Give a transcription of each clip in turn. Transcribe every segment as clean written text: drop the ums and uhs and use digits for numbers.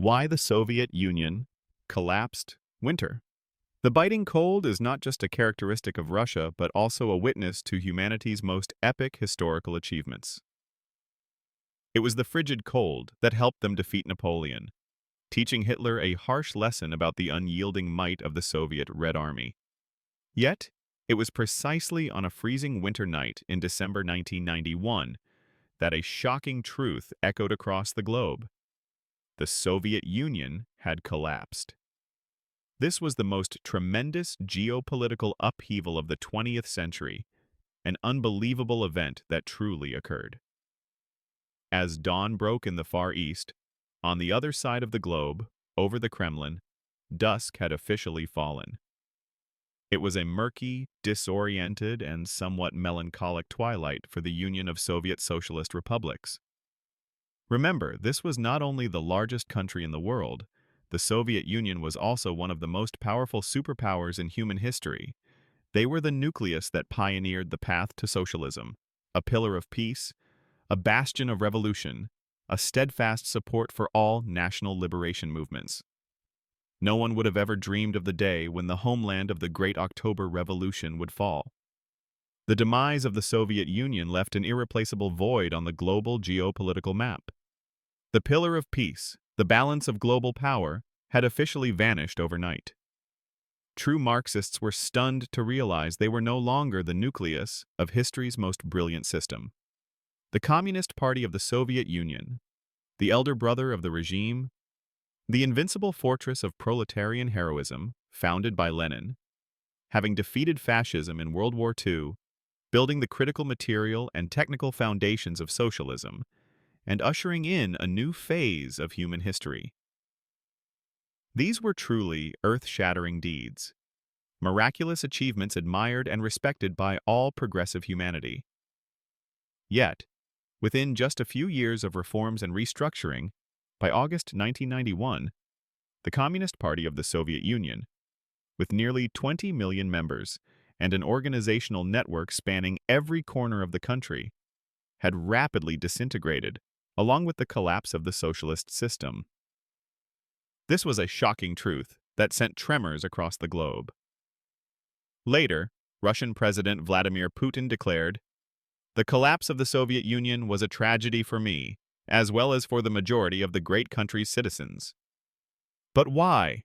Why the Soviet Union collapsed winter. The biting cold is not just a characteristic of Russia, but also a witness to humanity's most epic historical achievements. It was the frigid cold that helped them defeat Napoleon, teaching Hitler a harsh lesson about the unyielding might of the Soviet Red Army. Yet, it was precisely on a freezing winter night in December 1991 that a shocking truth echoed across the globe. The Soviet Union had collapsed. This was the most tremendous geopolitical upheaval of the 20th century, an unbelievable event that truly occurred. As dawn broke in the Far East, on the other side of the globe, over the Kremlin, dusk had officially fallen. It was a murky, disoriented, and somewhat melancholic twilight for the Union of Soviet Socialist Republics. Remember, this was not only the largest country in the world, the Soviet Union was also one of the most powerful superpowers in human history. They were the nucleus that pioneered the path to socialism, a pillar of peace, a bastion of revolution, a steadfast support for all national liberation movements. No one would have ever dreamed of the day when the homeland of the Great October Revolution would fall. The demise of the Soviet Union left an irreplaceable void on the global geopolitical map. The pillar of peace, the balance of global power, had officially vanished overnight. True Marxists were stunned to realize they were no longer the nucleus of history's most brilliant system. The Communist Party of the Soviet Union, the elder brother of the regime, the invincible fortress of proletarian heroism, founded by Lenin, having defeated fascism in World War II, building the critical material and technical foundations of socialism, and ushering in a new phase of human history. These were truly earth-shattering deeds, miraculous achievements admired and respected by all progressive humanity. Yet, within just a few years of reforms and restructuring, by August 1991, the Communist Party of the Soviet Union, with nearly 20 million members and an organizational network spanning every corner of the country, had rapidly disintegrated, along with the collapse of the socialist system. This was a shocking truth that sent tremors across the globe. Later, Russian President Vladimir Putin declared, "The collapse of the Soviet Union was a tragedy for me, as well as for the majority of the great country's citizens." But why?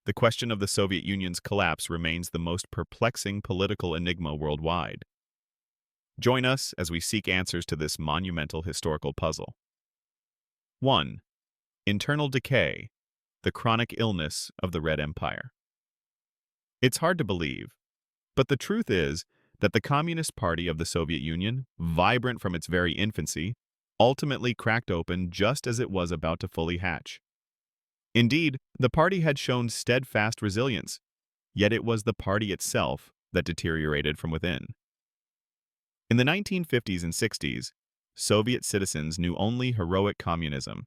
The question of the Soviet Union's collapse remains the most perplexing political enigma worldwide. Join us as we seek answers to this monumental historical puzzle. 1. Internal decay, the chronic illness of the Red Empire. It's hard to believe, but the truth is that the Communist Party of the Soviet Union, vibrant from its very infancy, ultimately cracked open just as it was about to fully hatch. Indeed, the party had shown steadfast resilience, yet it was the party itself that deteriorated from within. In the 1950s and 60s, Soviet citizens knew only heroic communism,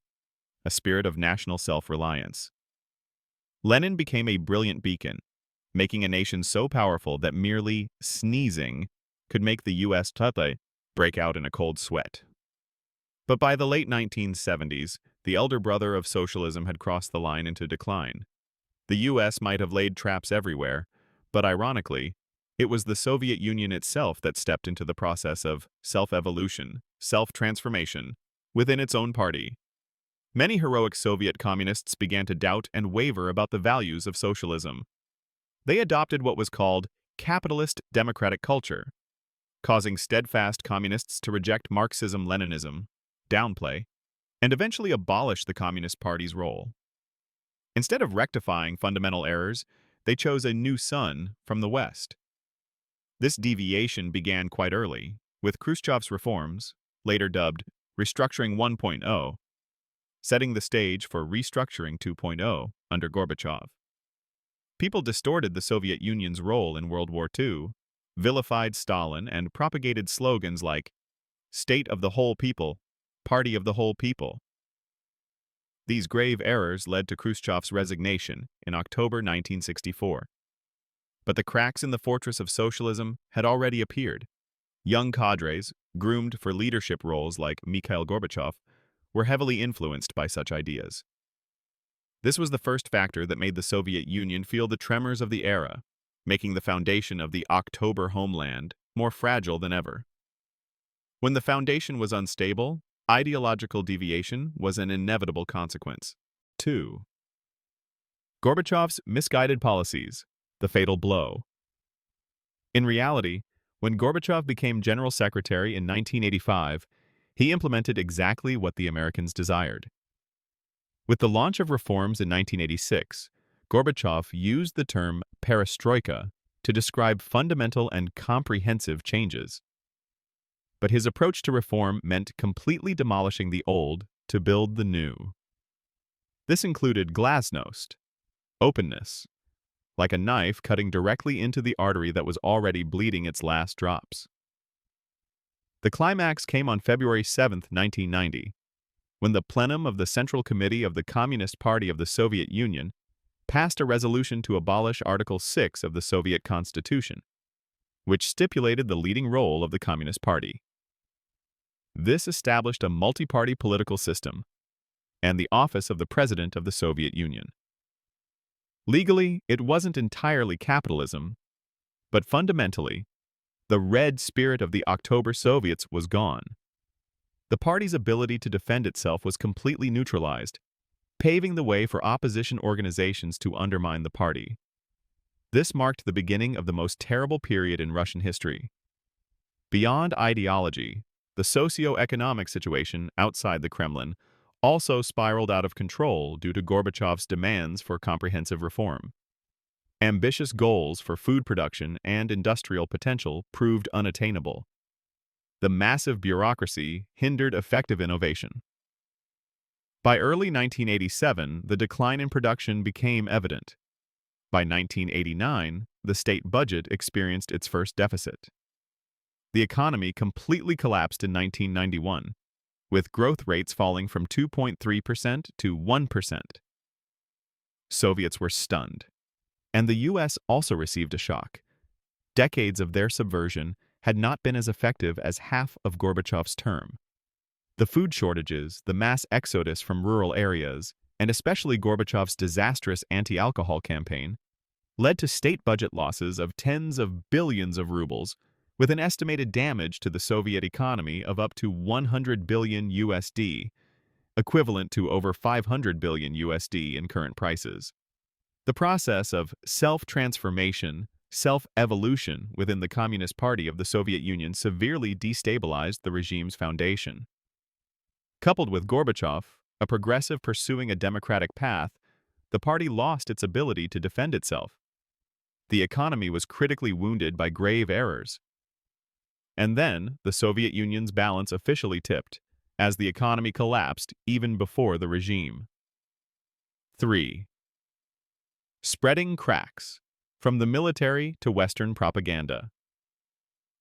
a spirit of national self-reliance. Lenin became a brilliant beacon, making a nation so powerful that merely sneezing could make the U.S. break out in a cold sweat. But by the late 1970s, the elder brother of socialism had crossed the line into decline. The U.S. might have laid traps everywhere, but ironically, it was the Soviet Union itself that stepped into the process of self-evolution, self-transformation, within its own party. Many heroic Soviet communists began to doubt and waver about the values of socialism. They adopted what was called capitalist democratic culture, causing steadfast communists to reject Marxism-Leninism, downplay, and eventually abolish the Communist Party's role. Instead of rectifying fundamental errors, they chose a new sun from the West. This deviation began quite early, with Khrushchev's reforms, later dubbed Restructuring 1.0, setting the stage for Restructuring 2.0 under Gorbachev. People distorted the Soviet Union's role in World War II, vilified Stalin, and propagated slogans like "State of the whole people, Party of the whole people." These grave errors led to Khrushchev's resignation in October 1964. But the cracks in the fortress of socialism had already appeared. Young cadres, groomed for leadership roles like Mikhail Gorbachev, were heavily influenced by such ideas. This was the first factor that made the Soviet Union feel the tremors of the era, making the foundation of the October homeland more fragile than ever. When the foundation was unstable, ideological deviation was an inevitable consequence. 2. Gorbachev's misguided policies, the fatal blow. In reality, when Gorbachev became General Secretary in 1985, he implemented exactly what the Americans desired. With the launch of reforms in 1986, Gorbachev used the term perestroika to describe fundamental and comprehensive changes. But his approach to reform meant completely demolishing the old to build the new. This included glasnost, openness, like a knife cutting directly into the artery that was already bleeding its last drops. The climax came on February 7, 1990, when the plenum of the Central Committee of the Communist Party of the Soviet Union passed a resolution to abolish Article 6 of the Soviet Constitution, which stipulated the leading role of the Communist Party. This established a multi-party political system and the office of the President of the Soviet Union. Legally, it wasn't entirely capitalism, but fundamentally, the red spirit of the October Soviets was gone. The party's ability to defend itself was completely neutralized, paving the way for opposition organizations to undermine the party. This marked the beginning of the most terrible period in Russian history. Beyond ideology, the socio-economic situation outside the Kremlin also spiraled out of control due to Gorbachev's demands for comprehensive reform. Ambitious goals for food production and industrial potential proved unattainable. The massive bureaucracy hindered effective innovation. By early 1987, the decline in production became evident. By 1989, the state budget experienced its first deficit. The economy completely collapsed in 1991, with growth rates falling from 2.3% to 1%. Soviets were stunned, and the US also received a shock. Decades of their subversion had not been as effective as half of Gorbachev's term. The food shortages, the mass exodus from rural areas, and especially Gorbachev's disastrous anti-alcohol campaign, led to state budget losses of tens of billions of rubles, with an estimated damage to the Soviet economy of up to 100 billion USD, equivalent to over 500 billion USD in current prices. The process of self-transformation, self-evolution within the Communist Party of the Soviet Union severely destabilized the regime's foundation. Coupled with Gorbachev, a progressive pursuing a democratic path, the party lost its ability to defend itself. The economy was critically wounded by grave errors. And then, the Soviet Union's balance officially tipped, as the economy collapsed even before the regime. 3. Spreading cracks, from the military to Western propaganda.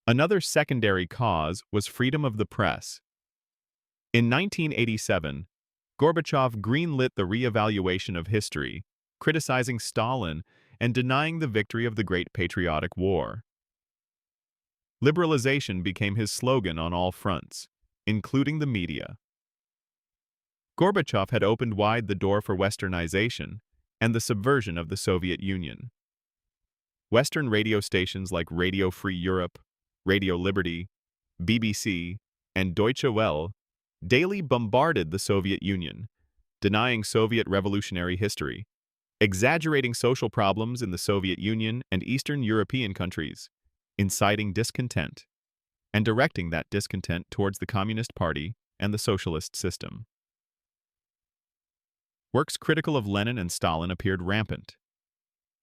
Another secondary cause was freedom of the press. In 1987, Gorbachev greenlit the re-evaluation of history, criticizing Stalin and denying the victory of the Great Patriotic War. Liberalization became his slogan on all fronts, including the media. Gorbachev had opened wide the door for Westernization and the subversion of the Soviet Union. Western radio stations like Radio Free Europe, Radio Liberty, BBC, and Deutsche Welle daily bombarded the Soviet Union, denying Soviet revolutionary history, exaggerating social problems in the Soviet Union and Eastern European countries, inciting discontent, and directing that discontent towards the Communist Party and the socialist system. Works critical of Lenin and Stalin appeared rampant.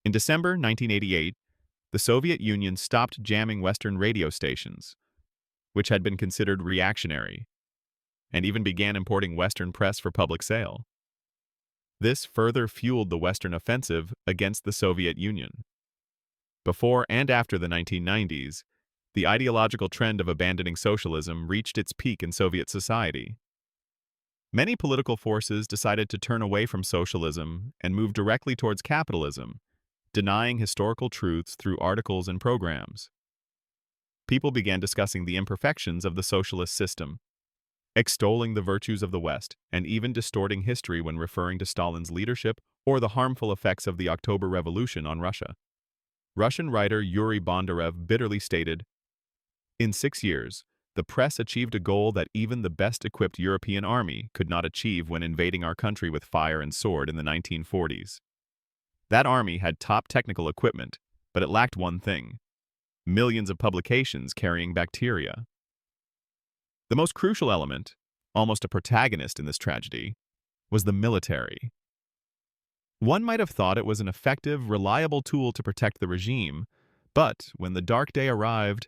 In December 1988, the Soviet Union stopped jamming Western radio stations, which had been considered reactionary, and even began importing Western press for public sale. This further fueled the Western offensive against the Soviet Union. Before and after the 1990s, the ideological trend of abandoning socialism reached its peak in Soviet society. Many political forces decided to turn away from socialism and move directly towards capitalism, denying historical truths through articles and programs. People began discussing the imperfections of the socialist system, extolling the virtues of the West, and even distorting history when referring to Stalin's leadership or the harmful effects of the October Revolution on Russia. Russian writer Yuri Bondarev bitterly stated, "In 6 years, the press achieved a goal that even the best-equipped European army could not achieve when invading our country with fire and sword in the 1940s. That army had top technical equipment, but it lacked one thing: millions of publications carrying bacteria." The most crucial element, almost a protagonist in this tragedy, was the military. One might have thought it was an effective, reliable tool to protect the regime, but when the dark day arrived,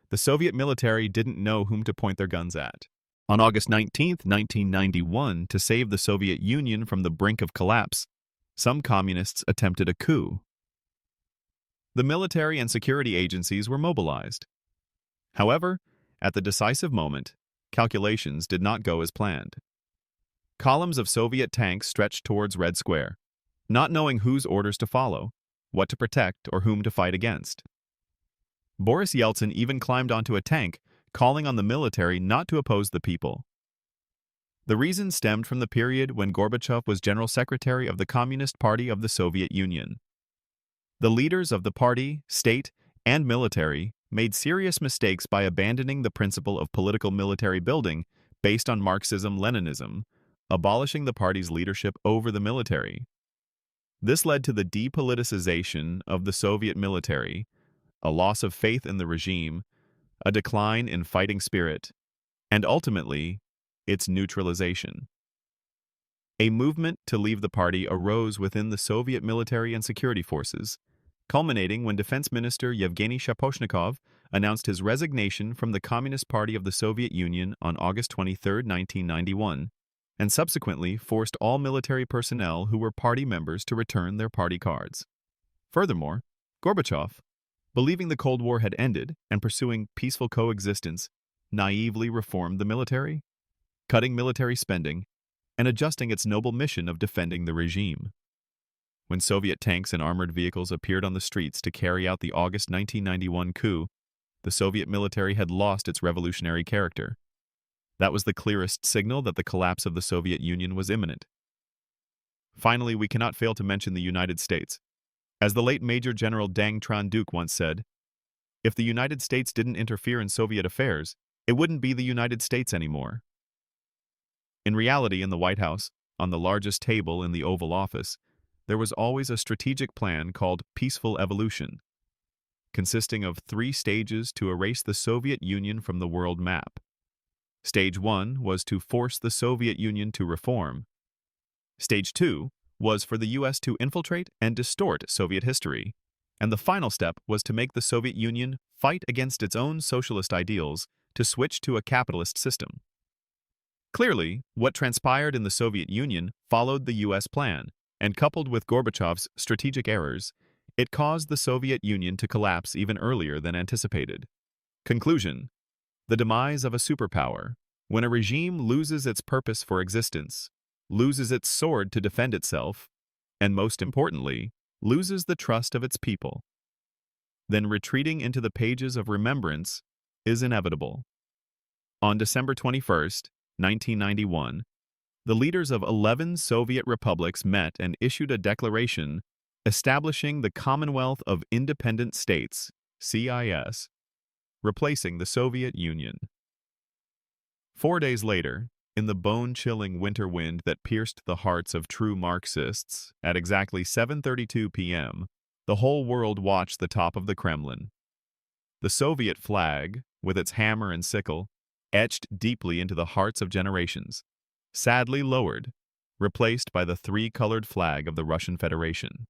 the Soviet military didn't know whom to point their guns at. On August 19, 1991, to save the Soviet Union from the brink of collapse, some communists attempted a coup. The military and security agencies were mobilized. However, at the decisive moment, calculations did not go as planned. Columns of Soviet tanks stretched towards Red Square, not knowing whose orders to follow, what to protect, or whom to fight against. Boris Yeltsin even climbed onto a tank, calling on the military not to oppose the people. The reason stemmed from the period when Gorbachev was General Secretary of the Communist Party of the Soviet Union. The leaders of the party, state, and military made serious mistakes by abandoning the principle of political military building based on Marxism-Leninism, abolishing the party's leadership over the military. This led to the depoliticization of the Soviet military, a loss of faith in the regime, a decline in fighting spirit, and ultimately, its neutralization. A movement to leave the party arose within the Soviet military and security forces, culminating when Defense Minister Yevgeny Shaposhnikov announced his resignation from the Communist Party of the Soviet Union on August 23, 1991, and subsequently forced all military personnel who were party members to return their party cards. Furthermore, Gorbachev, believing the Cold War had ended and pursuing peaceful coexistence, naively reformed the military, cutting military spending and adjusting its noble mission of defending the regime. When Soviet tanks and armored vehicles appeared on the streets to carry out the August 1991 coup, the Soviet military had lost its revolutionary character. That was the clearest signal that the collapse of the Soviet Union was imminent. Finally, we cannot fail to mention the United States. As the late Major General Deng Tran-Duc once said, "If the United States didn't interfere in Soviet affairs, it wouldn't be the United States anymore." In reality, in the White House, on the largest table in the Oval Office, there was always a strategic plan called peaceful evolution, consisting of 3 stages to erase the Soviet Union from the world map. Stage 1 was to force the Soviet Union to reform. Stage 2 was for the US to infiltrate and distort Soviet history. And the final step was to make the Soviet Union fight against its own socialist ideals to switch to a capitalist system. Clearly, what transpired in the Soviet Union followed the US plan, and coupled with Gorbachev's strategic errors, it caused the Soviet Union to collapse even earlier than anticipated. Conclusion: the demise of a superpower. When a regime loses its purpose for existence, loses its sword to defend itself, and most importantly, loses the trust of its people, then retreating into the pages of remembrance is inevitable. On December 21, 1991, the leaders of 11 Soviet republics met and issued a declaration establishing the Commonwealth of Independent States, CIS, replacing the Soviet Union. 4 days later, in the bone-chilling winter wind that pierced the hearts of true Marxists, at exactly 7:32 p.m., the whole world watched the top of the Kremlin. The Soviet flag, with its hammer and sickle, etched deeply into the hearts of generations, sadly lowered, replaced by the 3-colored flag of the Russian Federation.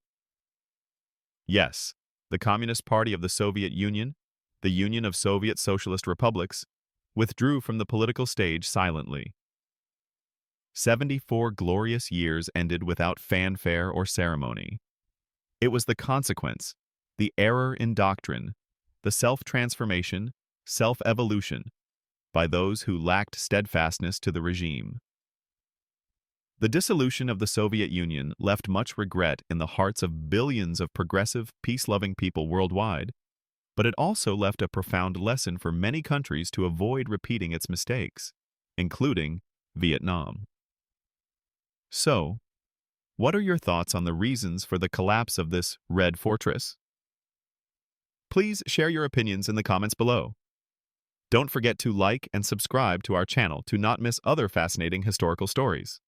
Yes, the Communist Party of the Soviet Union, the Union of Soviet Socialist Republics, withdrew from the political stage silently. 74 glorious years ended without fanfare or ceremony. It was the consequence, the error in doctrine, the self-transformation, self-evolution, by those who lacked steadfastness to the regime. The dissolution of the Soviet Union left much regret in the hearts of billions of progressive, peace-loving people worldwide, but it also left a profound lesson for many countries to avoid repeating its mistakes, including Vietnam. So, What are your thoughts on the reasons for the collapse of this red fortress? Please share your opinions in the comments below. Don't forget to like and subscribe to our channel to not miss other fascinating historical stories.